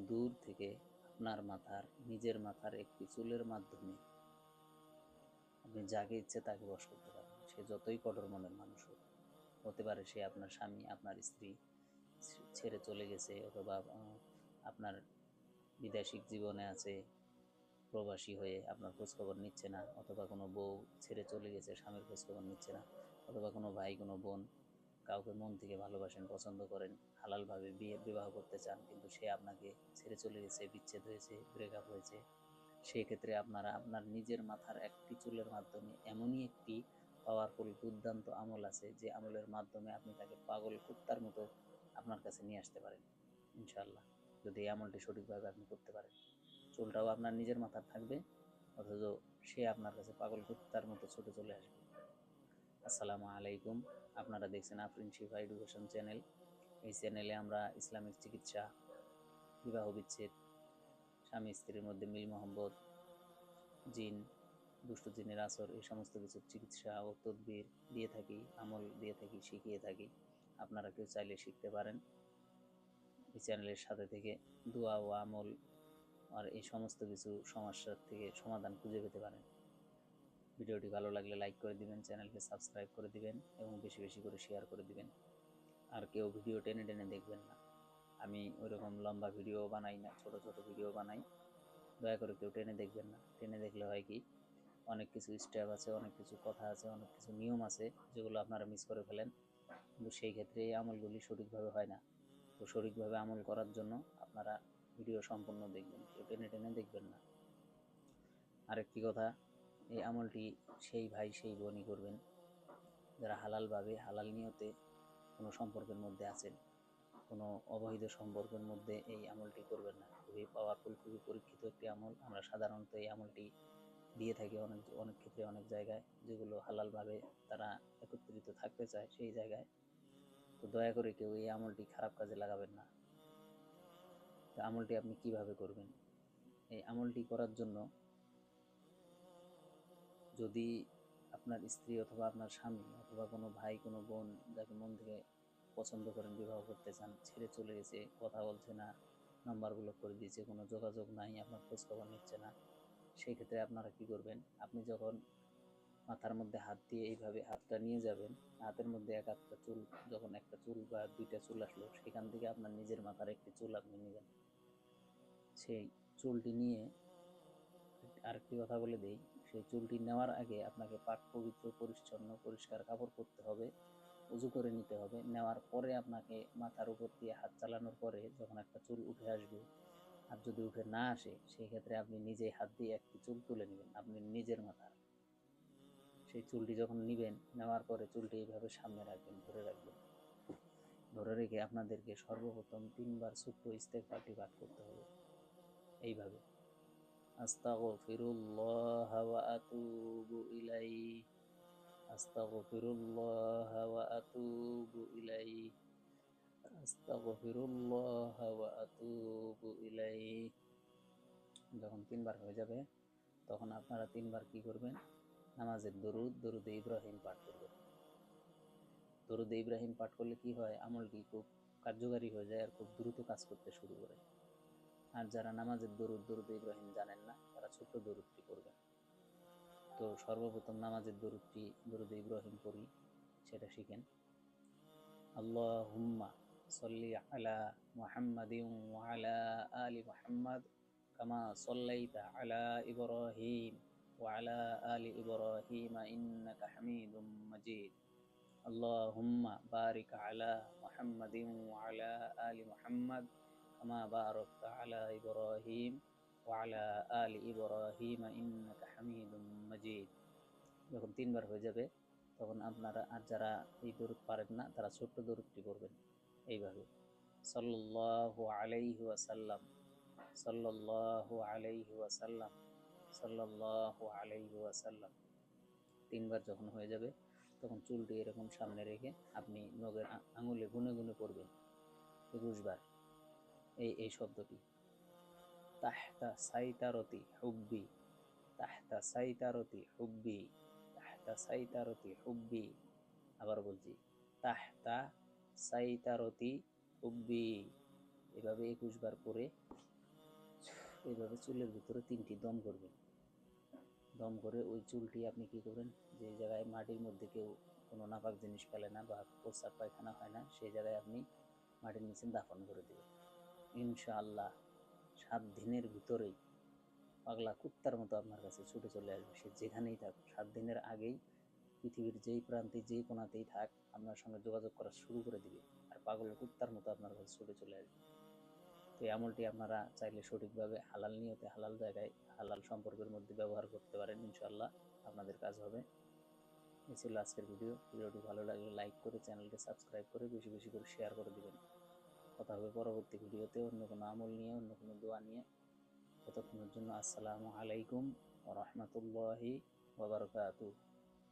দূর থেকে আপনার মাথার নিজের মাথার একটি চুলের মাধ্যমে আপনি যাকে ইচ্ছে তাকে বশ করতে পারেন। সে যতই কঠোর মনের মানুষ হোক, হতে পারে সে আপনার স্বামী, আপনার স্ত্রী ছেড়ে চলে গেছে, অথবা আপনার বিদেশিক জীবনে আছে, প্রবাসী হয়ে আপনার খোঁজখবর নিচ্ছে না, অথবা কোনো বউ ছেড়ে চলে গেছে, স্বামীর খোঁজখবর নিচ্ছে না, অথবা কোনো ভাই, কোনো বোন কাউকে মন থেকে ভালোবাসেন, পছন্দ করেন, হালালভাবে বিবাহ করতে চান, কিন্তু সে আপনাকে ছেড়ে চলে গেছে, বিচ্ছেদ হয়েছে, ব্রেকআপ হয়েছে। সেক্ষেত্রে আপনারা আপনার নিজের মাথার একটি চুলের মাধ্যমে এমনই একটি পাওয়ারফুল দুর্দান্ত আমল আছে, যে আমলের মাধ্যমে আপনি তাকে পাগল কুত্তার মতো আপনার কাছে নিয়ে আসতে পারেন ইনশাল্লাহ, যদি এই আমলটি সঠিকভাবে আপনি করতে পারেন। চুলটাও আপনার নিজের মাথার থাকবে, অথচ সে আপনার কাছে পাগল কুত্তার মতো ছুটে চলে আসবে। আসসালামু আলাইকুম। আপনারা দেখছেন আফরিন শিফা এডুকেশন চ্যানেল। এই চ্যানেলে আমরা ইসলামিক চিকিৎসা, বিবাহ বিচ্ছেদ, স্বামী স্ত্রীর মধ্যে মিল মহব্বত, জিন, দুষ্ট জিনের আসর, এই সমস্ত কিছুর চিকিৎসা ও তদবির দিয়ে থাকি, আমল দিয়ে থাকি, শিখিয়ে থাকি। আপনারা কেউ চাইলে শিখতে পারেন। এই চ্যানেলের সাথে থেকে দোয়া ও আমল আর এই সমস্ত কিছু সমস্যার থেকে সমাধান খুঁজে পেতে পারেন। ভিডিওটি ভালো লাগলে লাইক করে দিবেন, চ্যানেলকে সাবস্ক্রাইব করে দিবেন এবং বেশি বেশি করে শেয়ার করে দিবেন। আর কেউ ভিডিও টেনে টেনে দেখবেন না, আমি ওইরকম লম্বা ভিডিও বানাই না, ছোট ছোট ভিডিও বানাই। দয়া করে কেউ টেনে দেখবেন না। টেনে দেখলে হয় কি, অনেক কিছু স্টেপ আছে, অনেক কিছু কথা আছে, অনেক কিছু নিয়ম আছে, যেগুলো আপনারা মিস করে ফেলেন, কিন্তু সেই ক্ষেত্রে এই আমলগুলি সঠিকভাবে হয় না। তো সঠিকভাবে আমল করার জন্য আপনারা ভিডিও সম্পূর্ণ দেখবেন, কেউ টেনে টেনে দেখবেন না। আরেকটি কথা, এই আমলটি সেই ভাই সেই বোনই করবেন যারা হালালভাবে, হালাল নিয়তে কোনো সম্পর্কের মধ্যে আছেন। কোনো অবৈধ সম্পর্কের মধ্যে এই আমলটি করবেন না। খুবই পাওয়ারফুল, খুবই পরীক্ষিত একটি আমল। আমরা সাধারণত এই আমলটি দিয়ে থাকি অনেক অনেক ক্ষেত্রে, অনেক জায়গায়, যেগুলো হালালভাবে তারা একত্রিত থাকতে চায় সেই জায়গায়। তো দয়া করে কেউ এই আমলটি খারাপ কাজে লাগাবেন না। তো আমলটি আপনি কিভাবে করবেন? এই আমলটি করার জন্য, যদি আপনার স্ত্রী অথবা আপনার স্বামী অথবা কোনো ভাই, কোনো বোন যাকে মন থেকে পছন্দ করেন, বিবাহ করতে চান, ছেড়ে চলে গেছে, কথা বলছে না, নাম্বার ব্লক করে দিয়েছে, কোনো যোগাযোগ নাই, আপনার খোঁজখবর নিচ্ছে না, সেই ক্ষেত্রে আপনারা কি করবেন? আপনি যখন মাথার মধ্যে হাত দিয়ে এইভাবে হাতটা নিয়ে যাবেন, হাতের মধ্যে এক আধটা চুল, যখন একটা চুল বা দুইটা চুল আসলো, সেখান থেকে আপনার নিজের মাথার একটি চুল আপনি নেবেন। সেই চুলটি নিয়ে আরেকটি কথা বলে দেই, সেই চুলটি নেওয়ার আগে আপনাকে পাক পবিত্র, পরিচ্ছন্ন, পরিষ্কার কাপড় পরতে হবে, উজু করে নিতে হবে। নেওয়ার পরে আপনাকে মাথার উপর দিয়ে হাত চালানোর পরে যখন একটা চুল উঠে আসবে, আর যদি উঠে না আসে, সেই ক্ষেত্রে আপনি নিজেই হাত দিয়ে একটি চুল তুলে নেবেন আপনি নিজের মাথার। সেই চুলটি যখন নিবেন, নেওয়ার পরে চুলটি এইভাবে সামনে রাখবেন, ধরে রাখবেন। ধরে রেখে আপনাদেরকে সর্বপ্রথম 3 বার ছোট্ট ইস্তেগফারটি পাঠ করতে হবে এইভাবে: আস্তাগফিরুল্লাহ ওয়া আতুবু ইলাইহি, আস্তাগফিরুল্লাহ ওয়া আতুবু ইলাইহি, আস্তাগফিরুল্লাহ ওয়া আতুবু ইলাইহি। যখন 3 বার হয়ে যাবে, তখন আপনারা 3 বার কি করবেন? নামাজের দরুদ, দরুদে ইব্রাহিম পাঠ করবেন। দরুদে ইব্রাহিম পাঠ করলে কি হয়? আমলটি খুব কার্যকারী হয়ে যায় আর খুব দ্রুত কাজ করতে শুরু করে। আর যারা নামাজের দরুদ, দরুদে ইব্রাহিম জানেন না, তারা ছোট্ট দরুদটি করবেন। তো সর্বপ্রথম নামাজের দরুদটি, দরুদে ইব্রাহিম পড়ি, সেটা শিখেন। আল্লাহুম্মা সল্লি আলা মুহাম্মাদিন ওয়া আলা আলি মুহাম্মাদ কামা সাল্লাইতা আলা ইব্রাহিম ওয়া আলা আলি ইব্রাহিম ইন্নাকা হামিদুম মাজিদ। আল্লাহুম্মা বারিক আলা মুহাম্মাদিন ওয়া আলা আলি মুহাম্মাদ কামা বারাকতা আলা ইব্রাহিম ওয়া আলা আলি ইব্রাহিম ইন্নাকা হামিদুম মাজিদ। যখন 3 বার হয়ে যাবে, তখন আপনারা, আর যারা এই দরুদ পারেন না, তারা ছোট্ট দরুদটি পড়বেন এইভাবে: সাল্লাল্লাহু আলাইহি ওয়াসাল্লাম, সাল্লাল্লাহু আলাইহি ওয়াসাল্লাম, সাল্লাল্লাহু আলাইহি ওয়াসাল্লাম। 3 বার যখন হয়ে যাবে, তখন চুলটি এরকম সামনে রেখে আপনি নখের আঙুলে গুনে গুনে পড়বেন 21 বার এই শব্দটি: তাহতা সাইতারতি হুব্বি, তাহতা সাইতারতি হুব্বি, তাহতা সাইতারতি হুব্বি। আবার বলছি: তাহতা সাইতারতি হুব্বি। এভাবে 21 বার পরে এইভাবে চুলের ভিতরে 3টি দম করবেন। দম করে ওই চুলটি আপনি কি করবেন, যে জায়গায় মাটির মধ্যে কেউ কোনো নাপাক জিনিস ফেলে না বা প্রস্রাব পায়খানা হয় না, সেই জায়গায় আপনি মাটির নিচে দাফন করে দেবেন। ইনশাআল্লাহ 7 দিনের ভিতরেই পাগলা কুত্তার মতো আপনার কাছে ছুটে চলে আসবে। সে যেখানেই থাকুক, 7 দিনের আগেই পৃথিবীর যেই প্রান্তে যেই কোনাতেই থাক, আপনার সঙ্গে যোগাযোগ করা শুরু করে দিবে আর পাগলের কুত্তার মতো আপনার কাছে ছুটে চলে আসবে। তো এই আমলটি আপনারা চাইলে সঠিকভাবে হালাল নিয়তে হালাল জায়গায় হালাল সম্পর্কের মধ্যে ব্যবহার করতে পারেন। ইনশাআল্লাহ আপনাদের কাজ হবে। এই ছিল আজকের ভিডিওটি ভালো লাগলে লাইক করে চ্যানেলটি সাবস্ক্রাইব করে বেশি বেশি করে শেয়ার করে দিবেন। কথা হবে পরবর্তী ভিডিওতে অন্য কোনো আমল নিয়ে, অন্য কোনো দোয়া নিয়ে। ততক্ষণের জন্য আসসালামু আলাইকুম ওয়া রাহমাতুল্লাহি ওয়া বারাকাতুহু।